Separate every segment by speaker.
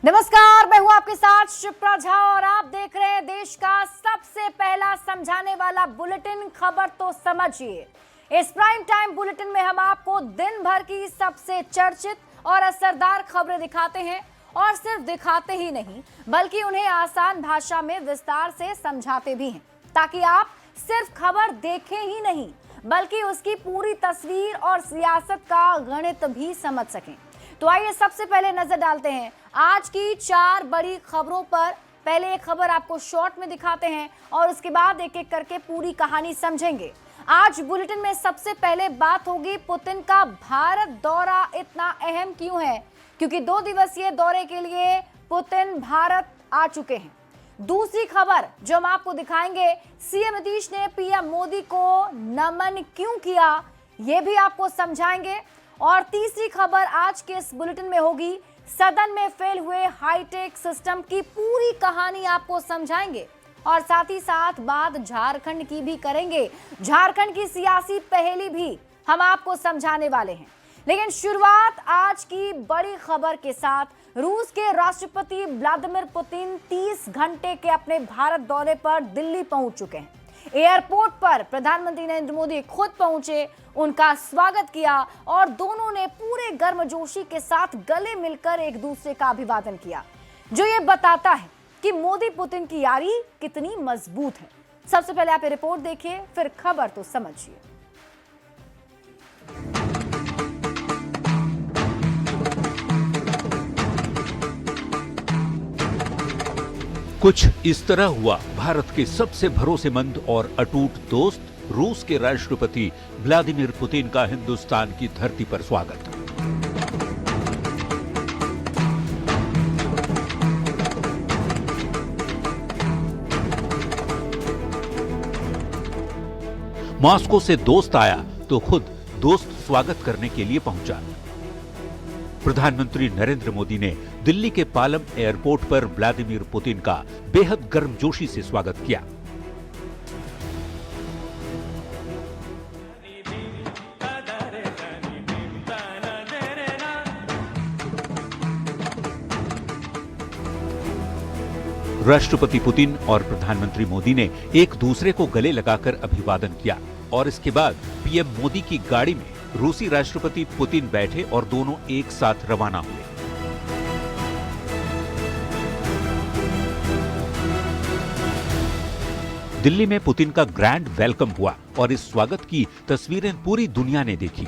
Speaker 1: नमस्कार, मैं हूं आपके साथ शिप्रा झा और आप देख रहे हैं देश का सबसे पहला समझाने वाला बुलेटिन खबर तो समझिए। इस प्राइम टाइम बुलेटिन में हम आपको दिन भर की सबसे चर्चित और असरदार खबरें दिखाते हैं और सिर्फ दिखाते ही नहीं बल्कि उन्हें आसान भाषा में विस्तार से समझाते भी हैं ताकि आप सिर्फ खबर देखें ही नहीं बल्कि उसकी पूरी तस्वीर और सियासत का गणित भी समझ सकें। तो आइए सबसे पहले नजर डालते हैं आज की 4 बड़ी खबरों पर। पहले एक खबर आपको शॉर्ट में दिखाते हैं और उसके बाद एक एक करके पूरी कहानी समझेंगे। आज बुलेटिन में सबसे पहले बात होगी पुतिन का भारत दौरा इतना अहम क्यों है, क्योंकि 2 दिवसीय दौरे के लिए पुतिन भारत आ चुके हैं। दूसरी खबर जो हम आपको दिखाएंगे, सीएम नीतीश ने पीएम मोदी को नमन क्यों किया, यह भी आपको समझाएंगे। और तीसरी खबर आज के इस बुलेटिन में होगी, सदन में फेल हुए हाईटेक सिस्टम की पूरी कहानी आपको समझाएंगे और साथ ही साथ बात झारखंड की भी करेंगे। झारखंड की सियासी पहेली भी हम आपको समझाने वाले हैं। लेकिन शुरुआत आज की बड़ी खबर के साथ। रूस के राष्ट्रपति व्लादिमीर पुतिन 30 घंटे के अपने भारत दौरे पर दिल्ली पहुंच चुके हैं। एयरपोर्ट पर प्रधानमंत्री नरेंद्र मोदी खुद पहुंचे, उनका स्वागत किया और दोनों ने पूरे गर्मजोशी के साथ गले मिलकर एक दूसरे का अभिवादन किया, जो ये बताता है कि मोदी पुतिन की यारी कितनी मजबूत है। सबसे पहले आप ये रिपोर्ट देखिए, फिर खबर तो समझिए।
Speaker 2: कुछ इस तरह हुआ भारत के सबसे भरोसेमंद और अटूट दोस्त रूस के राष्ट्रपति व्लादिमीर पुतिन का हिंदुस्तान की धरती पर स्वागत। मॉस्को से दोस्त आया तो खुद दोस्त स्वागत करने के लिए पहुंचा। प्रधानमंत्री नरेंद्र मोदी ने दिल्ली के पालम एयरपोर्ट पर व्लादिमीर पुतिन का बेहद गर्मजोशी से स्वागत किया। राष्ट्रपति पुतिन और प्रधानमंत्री मोदी ने एक दूसरे को गले लगाकर अभिवादन किया और इसके बाद पीएम मोदी की गाड़ी में रूसी राष्ट्रपति पुतिन बैठे और दोनों एक साथ रवाना हुए। दिल्ली में पुतिन का ग्रैंड वेलकम हुआ और इस स्वागत की तस्वीरें पूरी दुनिया ने देखी।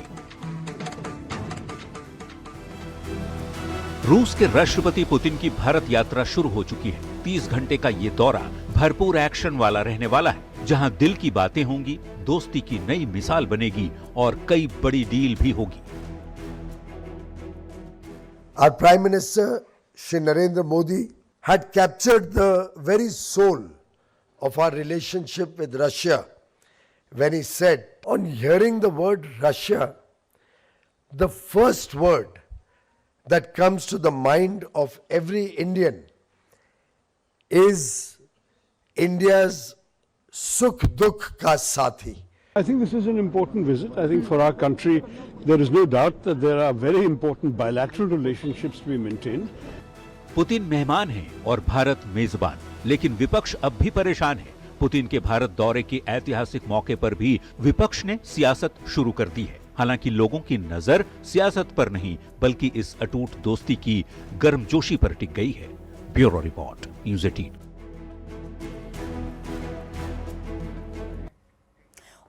Speaker 2: रूस के राष्ट्रपति पुतिन की भारत यात्रा शुरू हो चुकी है। 30 घंटे का ये दौरा भरपूर एक्शन वाला रहने वाला है, जहां दिल की बातें होंगी, दोस्ती की नई मिसाल बनेगी और कई बड़ी डील भी होगी।
Speaker 3: Our Prime Minister Shri Narendra Modi had captured the very soul of our relationship with Russia when he said, on hearing the word Russia, the first word that comes to the mind of every Indian is India's Sukh Dukh ka Sathi.
Speaker 4: I think this is an important visit. I think for our country, there is no doubt that there are very important bilateral relationships to be maintained.
Speaker 2: Putin मेहमान हैं और भारत मेजबान, लेकिन विपक्ष अब भी परेशान है। पुतिन के भारत दौरे के ऐतिहासिक मौके पर भी विपक्ष ने सियासत शुरू कर दी है। हालांकि लोगों की नजर सियासत पर नहीं बल्कि इस अटूट दोस्ती की गर्मजोशी पर टिक गई है। Bureau report, news 18।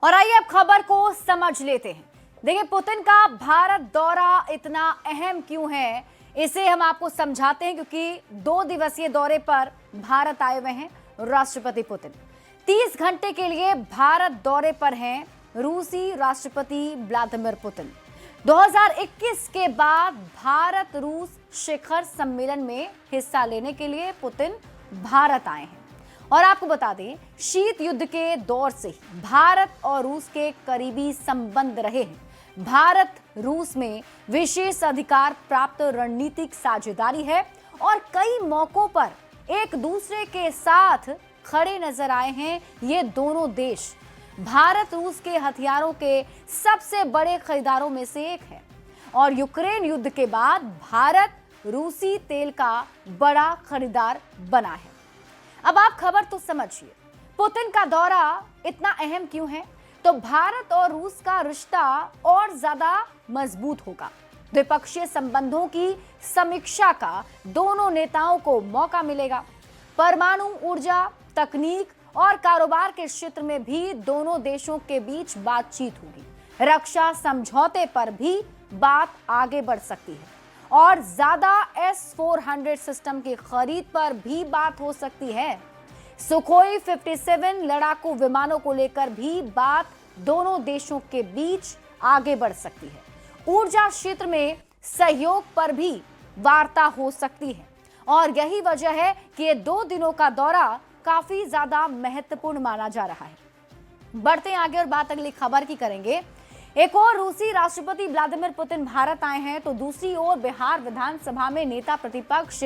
Speaker 1: और आइए अब खबर को समझ लेते हैं। देखिए, पुतिन का भारत दौरा इतना अहम क्यों है, इसे हम आपको समझाते हैं, क्योंकि 2 दिवसीय दौरे पर भारत आए हुए हैं राष्ट्रपति पुतिन। 30 घंटे के लिए भारत दौरे पर हैं रूसी राष्ट्रपति व्लादिमीर पुतिन। 2021 के बाद भारत रूस शिखर सम्मेलन में हिस्सा लेने के लिए पुतिन भारत आए हैं। और आपको बता दें, शीत युद्ध के दौर से ही भारत और रूस के करीबी संबंध रहे हैं। भारत रूस में विशेष अधिकार प्राप्त रणनीतिक साझेदारी है और कई मौकों पर एक दूसरे के साथ खड़े नजर आए हैं ये दोनों देश। भारत रूस के हथियारों के सबसे बड़े खरीदारों में से एक है और यूक्रेन युद्ध के बाद भारत रूसी तेल का बड़ा खरीदार बना है। अब आप खबर तो समझिए, पुतिन का दौरा इतना अहम क्यों है? तो भारत और रूस का रिश्ता और ज्यादा मजबूत होगा। द्विपक्षीय संबंधों की समीक्षा का दोनों नेताओं को मौका मिलेगा। परमाणु ऊर्जा, तकनीक और कारोबार के क्षेत्र में भी दोनों देशों के बीच बातचीत होगी। रक्षा समझौते पर भी बात आगे बढ़ सकती है और ज्यादा S-400 सिस्टम की खरीद पर भी बात हो सकती है। सुखोई 57 लड़ाकू विमानों को लेकर भी बात दोनों देशों के बीच आगे बढ़ सकती है। ऊर्जा क्षेत्र में सहयोग पर भी वार्ता हो सकती है और यही वजह है कि ये 2 दिनों का दौरा काफी ज्यादा महत्वपूर्ण माना जा रहा है। बढ़ते हैं आगे और बात अगली खबर की करेंगे। एक और रूसी राष्ट्रपति व्लादिमीर पुतिन भारत आए हैं, तो दूसरी ओर बिहार विधानसभा में नेता प्रतिपक्ष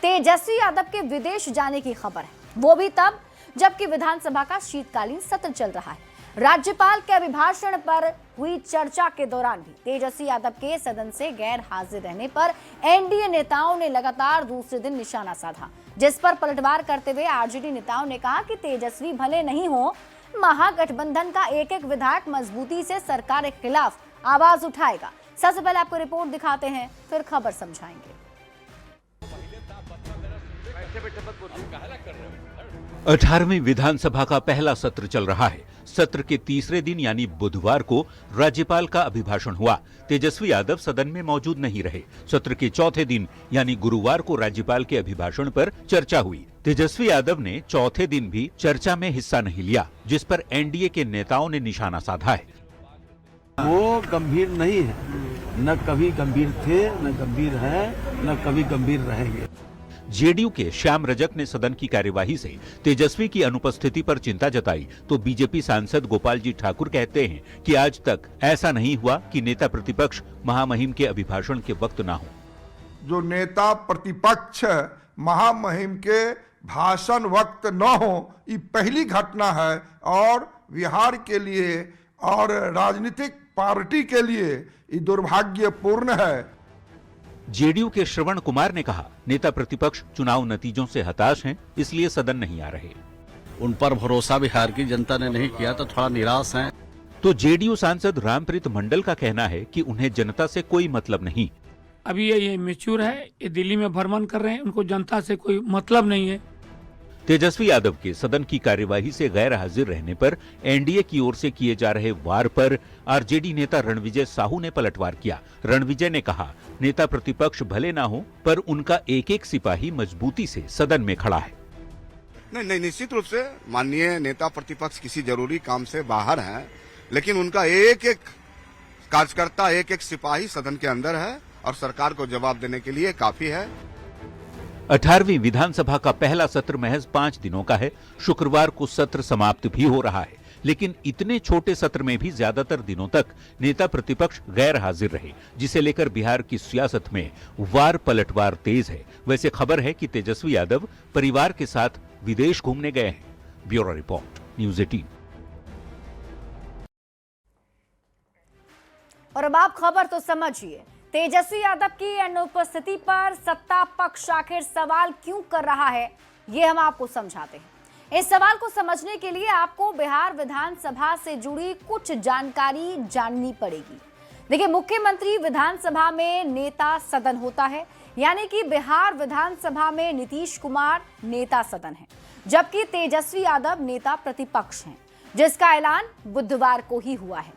Speaker 1: तेजस्वी यादव के विदेश जाने की खबर है, वो भी तब जबकि विधानसभा का शीतकालीन सत्र चल रहा है। राज्यपाल के अभिभाषण पर हुई चर्चा के दौरान भी तेजस्वी यादव के सदन से गैर हाजिर रहने पर एनडीए नेताओं ने लगातार दूसरे दिन निशाना साधा, जिस पर पलटवार करते हुए आरजेडी नेताओं ने कहा कि तेजस्वी भले नहीं हो, महागठबंधन का एक एक विधायक मजबूती से सरकार के खिलाफ आवाज उठाएगा। सबसे पहले आपको रिपोर्ट दिखाते हैं, फिर खबर समझाएंगे।
Speaker 2: 18वीं विधानसभा का पहला सत्र चल रहा है। सत्र के तीसरे दिन यानी बुधवार को राज्यपाल का अभिभाषण हुआ। तेजस्वी यादव सदन में मौजूद नहीं रहे। सत्र के चौथे दिन यानी गुरुवार को राज्यपाल के अभिभाषण पर चर्चा हुई। तेजस्वी यादव ने चौथे दिन भी चर्चा में हिस्सा नहीं लिया, जिस पर एनडीए के नेताओं ने निशाना साधा है।
Speaker 5: वो गंभीर नहीं है, न कभी गंभीर थे, न गंभीर हैं, न कभी गंभीर रहेंगे।
Speaker 2: जेडीयू के श्याम रजक ने सदन की कार्यवाही से तेजस्वी की अनुपस्थिति पर चिंता जताई, तो बीजेपी सांसद गोपाल जी ठाकुर कहते हैं कि आज तक ऐसा नहीं हुआ कि नेता प्रतिपक्ष महामहिम के अभिभाषण के वक्त ना हो।
Speaker 6: जो नेता प्रतिपक्ष महामहिम के भाषण वक्त न हो, ये पहली घटना है और बिहार के लिए और राजनीतिक पार्टी के लिए ये दुर्भाग्यपूर्ण है।
Speaker 2: जेडीयू के श्रवण कुमार ने कहा, नेता प्रतिपक्ष चुनाव नतीजों से हताश हैं, इसलिए सदन नहीं आ रहे।
Speaker 5: उन पर भरोसा बिहार की जनता ने नहीं किया तो थोड़ा निराश हैं।
Speaker 2: तो जेडीयू सांसद रामप्रीत मंडल का कहना है कि उन्हें जनता से कोई मतलब नहीं।
Speaker 7: अभी ये मैच्योर है, ये दिल्ली में भ्रमण कर रहे हैं, उनको जनता से कोई मतलब नहीं है।
Speaker 2: तेजस्वी यादव के सदन की कार्यवाही से गैर हाजिर रहने पर एनडीए की ओर से किए जा रहे वार पर आरजेडी नेता रणविजय साहू ने पलटवार किया। रणविजय ने कहा, नेता प्रतिपक्ष भले ना हो, पर उनका एक एक सिपाही मजबूती से सदन में खड़ा है।
Speaker 8: नहीं, निश्चित रूप से माननीय नेता प्रतिपक्ष किसी जरूरी काम से बाहर हैं, लेकिन उनका एक एक कार्यकर्ता, एक एक सिपाही सदन के अंदर है और सरकार को जवाब देने के लिए काफी है।
Speaker 2: 18वीं विधानसभा का पहला सत्र महज 5 दिनों का है। शुक्रवार को सत्र समाप्त भी हो रहा है, लेकिन इतने छोटे सत्र में भी ज्यादातर दिनों तक नेता प्रतिपक्ष गैर हाजिर रहे, जिसे लेकर बिहार की सियासत में वार पलटवार तेज है। वैसे खबर है कि तेजस्वी यादव परिवार के साथ विदेश घूमने गए हैं। Bureau report, news 18।
Speaker 1: और अब आप खबर तो समझिए, तेजस्वी यादव की अनुपस्थिति पर सत्ता पक्ष आखिर सवाल क्यों कर रहा है, ये हम आपको समझाते हैं। इस सवाल को समझने के लिए आपको बिहार विधानसभा से जुड़ी कुछ जानकारी जाननी पड़ेगी। देखिए, मुख्यमंत्री विधानसभा में नेता सदन होता है, यानी कि बिहार विधानसभा में नीतीश कुमार नेता सदन है, जबकि तेजस्वी यादव नेता प्रतिपक्ष हैं, जिसका ऐलान बुधवार को ही हुआ है।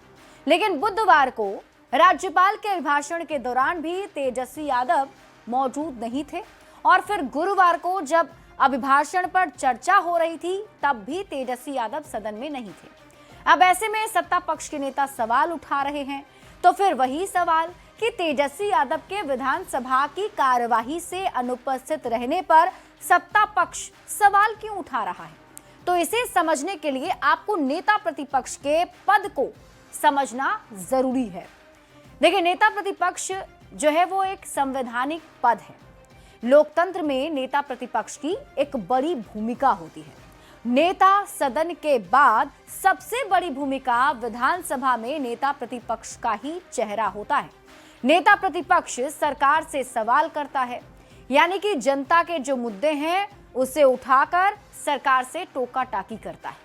Speaker 1: लेकिन बुधवार को राज्यपाल के अभिभाषण के दौरान भी तेजस्वी यादव मौजूद नहीं थे और फिर गुरुवार को जब अभिभाषण पर चर्चा हो रही थी, तब भी तेजस्वी यादव सदन में नहीं थे। अब ऐसे में सत्ता पक्ष के नेता सवाल उठा रहे हैं, तो फिर वही सवाल कि तेजस्वी यादव के विधानसभा की कार्यवाही से अनुपस्थित रहने पर सत्ता पक्ष सवाल क्यों उठा रहा है। तो इसे समझने के लिए आपको नेता प्रतिपक्ष के पद को समझना जरूरी है। देखिए, नेता प्रतिपक्ष जो है वो एक संवैधानिक पद है। लोकतंत्र में नेता प्रतिपक्ष की एक बड़ी भूमिका होती है। नेता सदन के बाद सबसे बड़ी भूमिका विधानसभा में नेता प्रतिपक्ष का ही चेहरा होता है। नेता प्रतिपक्ष सरकार से सवाल करता है, यानी कि जनता के जो मुद्दे हैं उसे उठाकर सरकार से टोका टाकी करता है।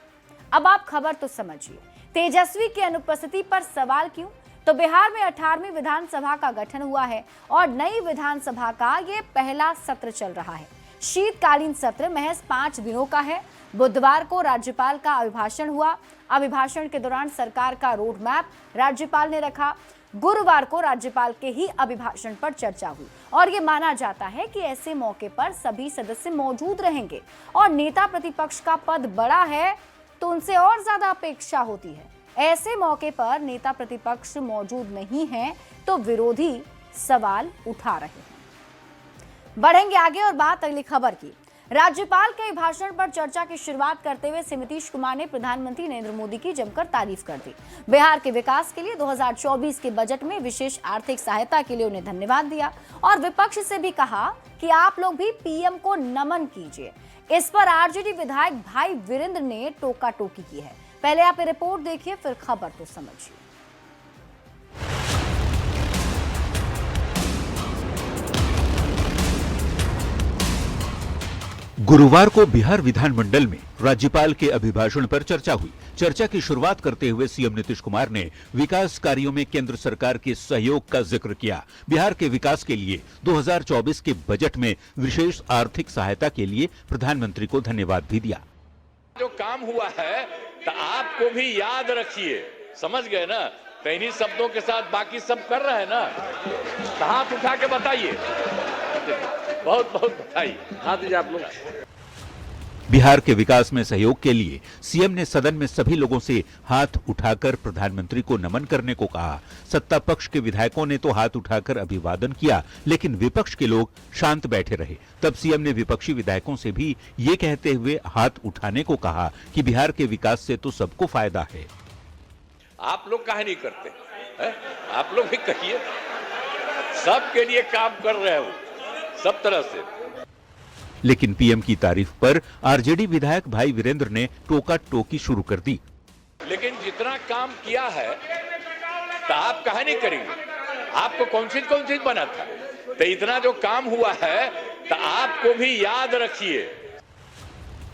Speaker 1: अब आप खबर तो समझिए, तेजस्वी की अनुपस्थिति पर सवाल क्यों? तो बिहार में 18वीं विधानसभा का गठन हुआ है और नई विधानसभा का ये पहला सत्र चल रहा है। शीतकालीन सत्र महज 5 दिनों का है। बुधवार को राज्यपाल का अभिभाषण हुआ। अभिभाषण के दौरान सरकार का रोड मैप राज्यपाल ने रखा। गुरुवार को राज्यपाल के ही अभिभाषण पर चर्चा हुई और ये माना जाता है कि ऐसे मौके पर सभी सदस्य मौजूद रहेंगे और नेता प्रतिपक्ष का पद बड़ा है तो उनसे और ज्यादा अपेक्षा होती है। ऐसे मौके पर नेता प्रतिपक्ष मौजूद नहीं है तो विरोधी सवाल उठा रहे हैं। बढ़ेंगे आगे और बात अगली खबर की। राज्यपाल के भाषण पर चर्चा की शुरुआत करते हुए नीतीश कुमार ने प्रधानमंत्री नरेंद्र मोदी की जमकर तारीफ कर दी। बिहार के विकास के लिए 2024 के बजट में विशेष आर्थिक सहायता के लिए उन्हें धन्यवाद दिया और विपक्ष से भी कहा कि आप लोग भी पीएम को नमन कीजिए। इस पर आरजेडी विधायक भाई वीरेंद्र ने टोका टोकी की है। पहले आप रिपोर्ट देखिए, फिर खबर तो समझिए।
Speaker 2: गुरुवार को बिहार विधानमंडल में राज्यपाल के अभिभाषण पर चर्चा हुई। चर्चा की शुरुआत करते हुए सीएम नीतीश कुमार ने विकास कार्यों में केंद्र सरकार के सहयोग का जिक्र किया। बिहार के विकास के लिए 2024 के बजट में विशेष आर्थिक सहायता के लिए प्रधानमंत्री को धन्यवाद भी दिया।
Speaker 9: जो काम हुआ है तो आपको भी याद रखिए, समझ गए ना? तो इन्हीं शब्दों के साथ बाकी सब कर रहे हैं ना, तो हाथ उठा के बताइए, बहुत बहुत बधाई, हाथ दीजिए आप लोग।
Speaker 2: बिहार के विकास में सहयोग के लिए सीएम ने सदन में सभी लोगों से हाथ उठाकर प्रधानमंत्री को नमन करने को कहा। सत्ता पक्ष के विधायकों ने तो हाथ उठाकर अभिवादन किया, लेकिन विपक्ष के लोग शांत बैठे रहे। तब सीएम ने विपक्षी विधायकों से भी ये कहते हुए हाथ उठाने को कहा कि बिहार के विकास से तो सबको फायदा है।
Speaker 9: आप लोग काहे नहीं करते है? आप लोग भी कहिए, सबके लिए काम कर रहे हो सब तरह से।
Speaker 2: लेकिन पीएम की तारीफ पर आरजेडी विधायक भाई वीरेंद्र ने टोका टोकी शुरू कर दी।
Speaker 9: लेकिन जितना काम किया है तो आप काहे नहीं करेंगे? आपको कौन चीज बना था? तो इतना जो काम हुआ है तो आपको भी याद रखिए।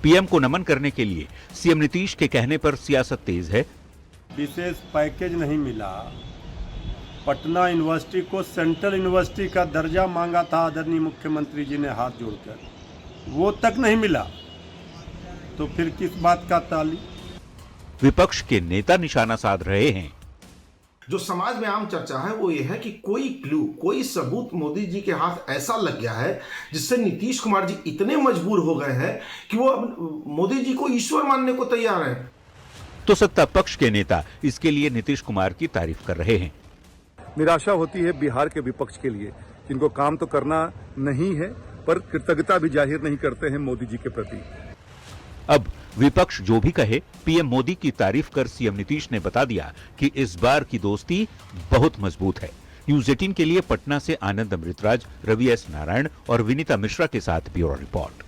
Speaker 2: पीएम को नमन करने के लिए सीएम नीतीश के कहने पर सियासत तेज है।
Speaker 10: विशेष पैकेज नहीं मिला। पटना यूनिवर्सिटी को सेंट्रल यूनिवर्सिटी का दर्जा मांगा था आदरणीय मुख्यमंत्री जी ने हाथ जोड़कर, वो तक नहीं मिला, तो फिर किस बात का ताली?
Speaker 2: विपक्ष के नेता निशाना साध रहे हैं।
Speaker 11: जो समाज में आम चर्चा है वो ये है कि कोई क्लू, कोई सबूत मोदी जी के हाथ ऐसा लग गया है जिससे नीतीश कुमार जी इतने मजबूर हो गए हैं कि वो अब मोदी जी को ईश्वर मानने को तैयार है।
Speaker 2: तो सत्ता पक्ष के नेता इसके लिए नीतीश कुमार की तारीफ कर रहे हैं।
Speaker 12: निराशा होती है बिहार के विपक्ष के लिए, जिनको काम तो करना नहीं है पर कृतज्ञता भी जाहिर नहीं करते हैं मोदी जी के प्रति।
Speaker 2: अब विपक्ष जो भी कहे, पीएम मोदी की तारीफ कर सीएम नीतीश ने बता दिया कि इस बार की दोस्ती बहुत मजबूत है। न्यूज 18 के लिए पटना से आनंद अमृतराज, रवि एस नारायण और विनीता मिश्रा के साथ ब्यूरो रिपोर्ट।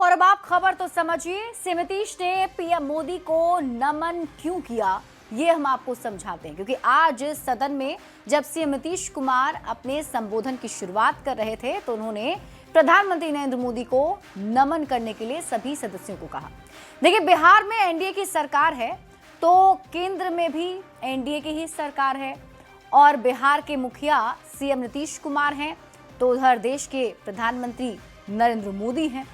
Speaker 1: और अब आप खबर तो समझिए, सीएम नीतीश ने पीएम मोदी को नमन क्यों किया ये हम आपको समझाते हैं, क्योंकि आज सदन में जब सीएम नीतीश कुमार अपने संबोधन की शुरुआत कर रहे थे तो उन्होंने प्रधानमंत्री नरेंद्र मोदी को नमन करने के लिए सभी सदस्यों को कहा। देखिए, बिहार में एनडीए की सरकार है तो केंद्र में भी एनडीए की ही सरकार है और बिहार के मुखिया सीएम नीतीश कुमार हैं तो उधर देश के प्रधानमंत्री नरेंद्र मोदी हैं।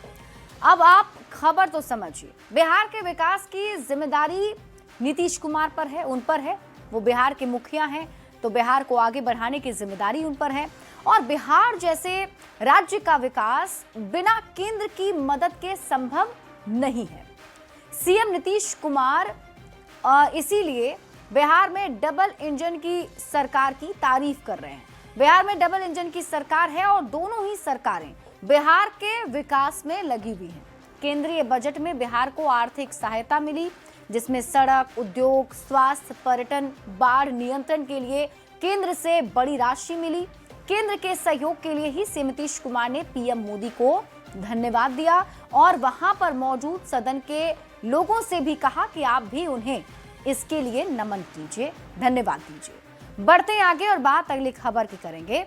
Speaker 1: अब आप खबर तो समझिए, बिहार के विकास की जिम्मेदारी नीतीश कुमार पर है, उन पर है। वो बिहार के मुखिया हैं तो बिहार को आगे बढ़ाने की जिम्मेदारी उन पर है और बिहार जैसे राज्य का विकास बिना केंद्र की मदद के संभव नहीं है। सीएम नीतीश कुमार इसीलिए बिहार में डबल इंजन की सरकार की तारीफ कर रहे हैं। बिहार में डबल इंजन की सरकार है और दोनों ही सरकारें बिहार के विकास में लगी हुई हैं। केंद्रीय बजट में बिहार को आर्थिक सहायता मिली जिसमें सड़क, उद्योग, स्वास्थ्य, पर्यटन, बाढ़ नियंत्रण के लिए केंद्र से बड़ी राशि मिली। केंद्र के सहयोग के लिए ही सीएम नीतीश कुमार ने पीएम मोदी को धन्यवाद दिया और वहां पर मौजूद सदन के लोगों से भी कहा कि आप भी उन्हें इसके लिए नमन कीजिए, धन्यवाद दीजिए। बढ़ते हैं आगे और बात अगली खबर की करेंगे।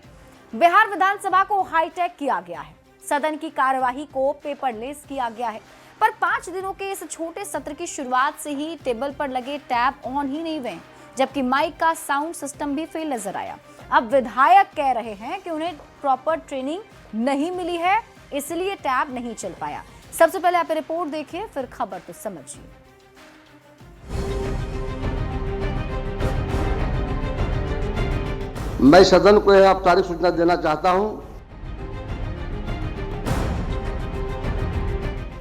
Speaker 1: बिहार विधानसभा को हाईटेक किया गया है। सदन की कार्यवाही को पेपरलेस किया गया है, पर 5 दिनों के इस छोटे सत्र की शुरुआत से ही टेबल पर लगे टैब ऑन ही नहीं हुए, जबकि माइक का साउंड सिस्टम भी फेल नजर आया। अब विधायक कह रहे हैं कि उन्हें प्रॉपर ट्रेनिंग नहीं मिली है, इसलिए टैब नहीं चल पाया। सबसे पहले आप रिपोर्ट देखिए, फिर खबर तो समझिए।
Speaker 3: मैं सदन को यह औपचारिक सूचना देना चाहता हूं।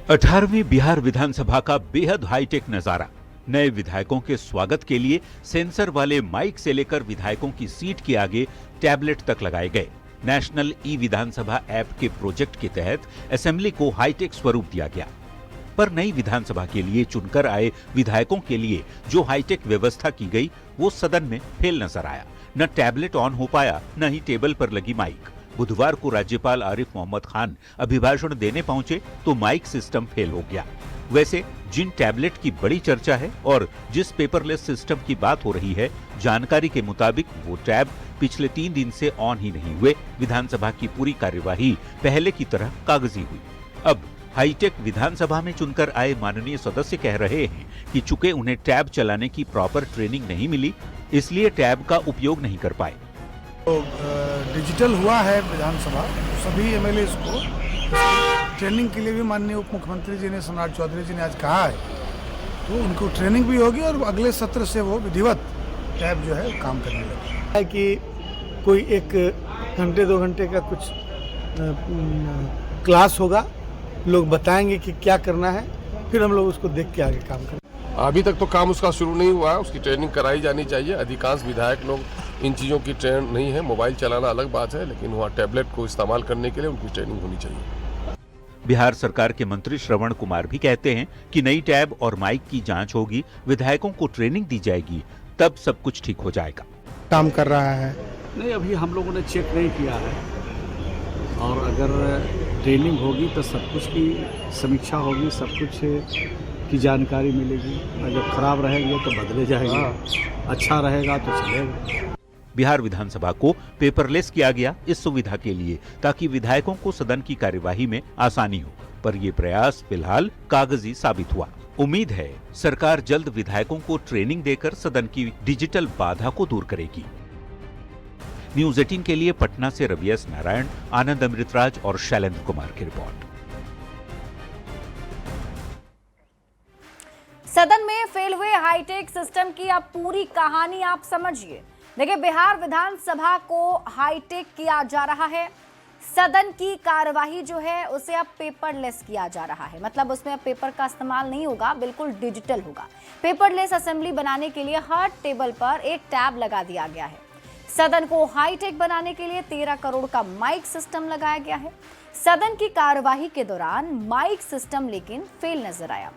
Speaker 2: 18वीं बिहार विधानसभा का बेहद हाईटेक नजारा। नए विधायकों के स्वागत के लिए सेंसर वाले माइक से लेकर विधायकों की सीट के आगे टैबलेट तक लगाए गए। नेशनल ई विधानसभा ऐप के प्रोजेक्ट के तहत असेंबली को हाईटेक स्वरूप दिया गया, पर नई विधानसभा के लिए चुनकर आए विधायकों के लिए जो हाईटेक व्यवस्था की गई वो सदन में फेल नजर आया। न टैबलेट ऑन हो पाया, न ही टेबल पर लगी माइक। बुधवार को राज्यपाल आरिफ मोहम्मद खान अभिभाषण देने पहुंचे तो माइक सिस्टम फेल हो गया। वैसे जिन टैबलेट की बड़ी चर्चा है और जिस पेपरलेस सिस्टम की बात हो रही है, जानकारी के मुताबिक वो टैब पिछले 3 दिन से ऑन ही नहीं हुए। विधानसभा की पूरी कार्यवाही पहले की तरह कागजी हुई। अब हाईटेक विधानसभा में चुनकर आए माननीय सदस्य कह रहे हैं कि चूंकि उन्हें टैब चलाने की प्रॉपर ट्रेनिंग नहीं मिली, इसलिए टैब का उपयोग नहीं कर पाए।
Speaker 13: तो डिजिटल हुआ है विधानसभा, सभी एमएलए को ट्रेनिंग के लिए भी माननीय उप मुख्यमंत्री जी ने, सम्राट चौधरी जी ने आज कहा है, तो उनको ट्रेनिंग भी होगी और अगले सत्र से वो विधिवत टैब जो है काम करने लगे।
Speaker 14: है कि कोई 1 घंटे 2 घंटे का कुछ क्लास होगा, लोग बताएंगे कि क्या करना है, फिर हम लोग उसको देख के आगे काम करेंगे।
Speaker 15: अभी तक तो काम उसका शुरू नहीं हुआ है, उसकी ट्रेनिंग कराई जानी चाहिए। अधिकांश विधायक लोग इन चीज़ों की ट्रेन नहीं है। मोबाइल चलाना अलग बात है, लेकिन वहाँ टैबलेट को इस्तेमाल करने के लिए उनकी ट्रेनिंग होनी चाहिए।
Speaker 2: बिहार सरकार के मंत्री श्रवण कुमार भी कहते हैं कि नई टैब और माइक की जांच होगी, विधायकों को ट्रेनिंग दी जाएगी, तब सब कुछ ठीक हो जाएगा।
Speaker 13: काम कर रहा है
Speaker 5: नहीं, अभी हम लोगों ने चेक नहीं किया है, और अगर ट्रेनिंग होगी तो सब कुछ की समीक्षा होगी, सब कुछ की जानकारी मिलेगी। और जब खराब रहेंगे तो बदले जाएंगे, अच्छा रहेगा तो चलेगा।
Speaker 2: बिहार विधानसभा को पेपरलेस किया गया इस सुविधा के लिए, ताकि विधायकों को सदन की कार्यवाही में आसानी हो, पर ये प्रयास फिलहाल कागजी साबित हुआ। उम्मीद है सरकार जल्द विधायकों को ट्रेनिंग देकर सदन की डिजिटल बाधा को दूर करेगी। न्यूज 18 के लिए पटना से रवि एस नारायण, आनंद अमृतराज और शैलेंद्र कुमार की रिपोर्ट।
Speaker 1: सदन में फेल हुए हाईटेक सिस्टम की अब पूरी कहानी आप समझिए। देखिए, बिहार विधानसभा को हाईटेक किया जा रहा है। सदन की कार्यवाही जो है उसे अब पेपरलेस किया जा रहा है, मतलब उसमें अब पेपर का इस्तेमाल नहीं होगा, बिल्कुल डिजिटल होगा। पेपरलेस असेंबली बनाने के लिए हर टेबल पर एक टैब लगा दिया गया है। सदन को हाईटेक बनाने के लिए 13 करोड़ का माइक सिस्टम लगाया गया है। सदन की कार्यवाही के दौरान माइक सिस्टम लेकिन फेल नजर आया।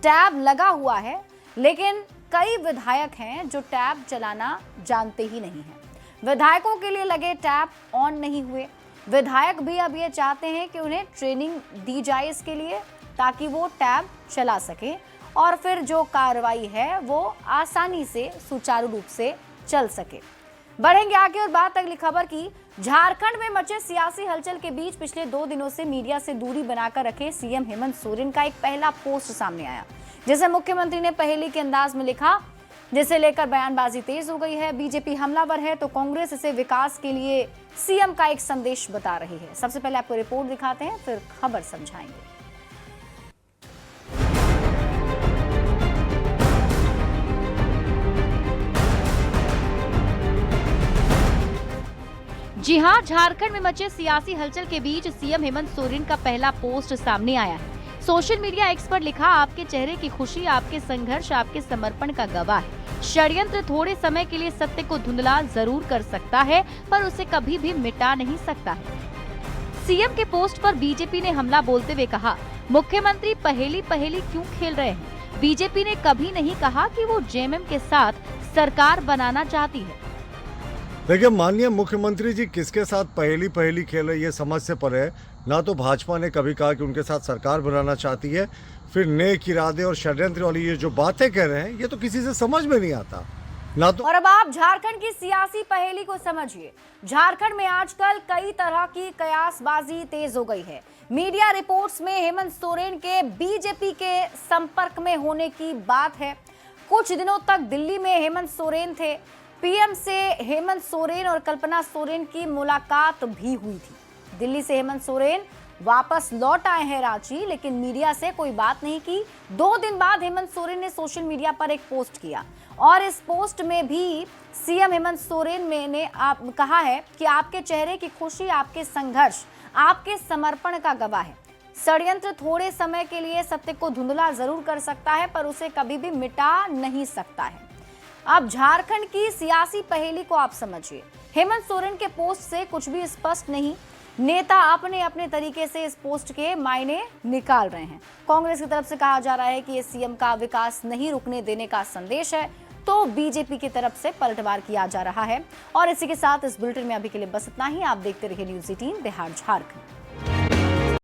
Speaker 1: टैब लगा हुआ है, लेकिन कई विधायक हैं जो टैब चलाना जानते ही नहीं हैं। विधायकों के लिए लगे टैब ऑन नहीं हुए। विधायक भी अब ये चाहते हैं कि उन्हें ट्रेनिंग दी जाए इसके लिए, ताकि वो टैब चला सके और फिर जो कार्रवाई है वो आसानी से सुचारू रूप से चल सके। बढ़ेंगे आगे और बात अगली खबर की। झारखंड में मचे सियासी हलचल के बीच पिछले 2 दिनों से मीडिया से दूरी बनाकर रखे सीएम हेमंत सोरेन का एक पहला पोस्ट सामने आया, जिसे मुख्यमंत्री ने पहेली के अंदाज में लिखा, जिसे लेकर बयानबाजी तेज हो गई है। बीजेपी हमलावर है तो कांग्रेस इसे विकास के लिए सीएम का एक संदेश बता रही है। सबसे पहले आपको रिपोर्ट दिखाते हैं, फिर खबर समझाएंगे। जी हां, झारखंड में मचे सियासी हलचल के बीच सीएम हेमंत सोरेन का पहला पोस्ट सामने आया है। सोशल मीडिया एक्स पर लिखा, आपके चेहरे की खुशी, आपके संघर्ष, आपके समर्पण का गवाह है। षड्यंत्र थोड़े समय के लिए सत्य को धुंधला जरूर कर सकता है, पर उसे कभी भी मिटा नहीं सकता है। सीएम के पोस्ट पर बीजेपी ने हमला बोलते हुए कहा, मुख्यमंत्री पहेली पहेली क्यों खेल रहे हैं? बीजेपी ने कभी नहीं कहा कि वो जेएमएम के साथ सरकार बनाना चाहती है।
Speaker 16: देखिए, माननीय मुख्यमंत्री जी किसके साथ पहेली पहेली खेले ये समझ से परे है। ना तो भाजपा ने कभी कहा कि उनके साथ सरकार बनाना चाहती है, फिर नेक इरादे और षड्यंत्र वाली ये जो बातें कह रहे हैं ये तो किसी से समझ में नहीं आता। ना तो।
Speaker 1: और अब आप झारखंड की सियासी पहेली को समझिए। झारखंड में आजकल कई तरह की कयासबाजी तेज हो गई है। मीडिया रिपोर्ट्स में हेमंत सोरेन के बीजेपी के संपर्क में होने की बात है। कुछ दिनों तक दिल्ली में हेमंत सोरेन थे। पीएम से हेमंत सोरेन और कल्पना सोरेन की मुलाकात भी हुई थी। दिल्ली से हेमंत सोरेन वापस लौट आए हैं रांची, लेकिन मीडिया से कोई बात नहीं की। 2 दिन बाद हेमंत सोरेन ने सोशल मीडिया पर एक पोस्ट किया और इस पोस्ट में भी सीएम हेमंत सोरेन ने कहा है कि आपके चेहरे की खुशी आपके संघर्ष, आपके समर्पण का गवाह है। षड्यंत्र थोड़े समय के लिए सत्य को धुंधला जरूर कर सकता है, पर उसे कभी भी मिटा नहीं सकता है। अब झारखंड की सियासी पहेली को आप समझिए। हेमंत सोरेन के पोस्ट से कुछ भी स्पष्ट नहीं। नेता अपने अपने तरीके से इस पोस्ट के मायने निकाल रहे हैं। कांग्रेस की तरफ से कहा जा रहा है कि ये सीएम का विकास नहीं रुकने देने का संदेश है, तो बीजेपी की तरफ से पलटवार किया जा रहा है। और इसी के साथ इस बुलेटिन में अभी के लिए बस इतना ही। आप देखते रहिए न्यूज़ 18 बिहार झारखंड।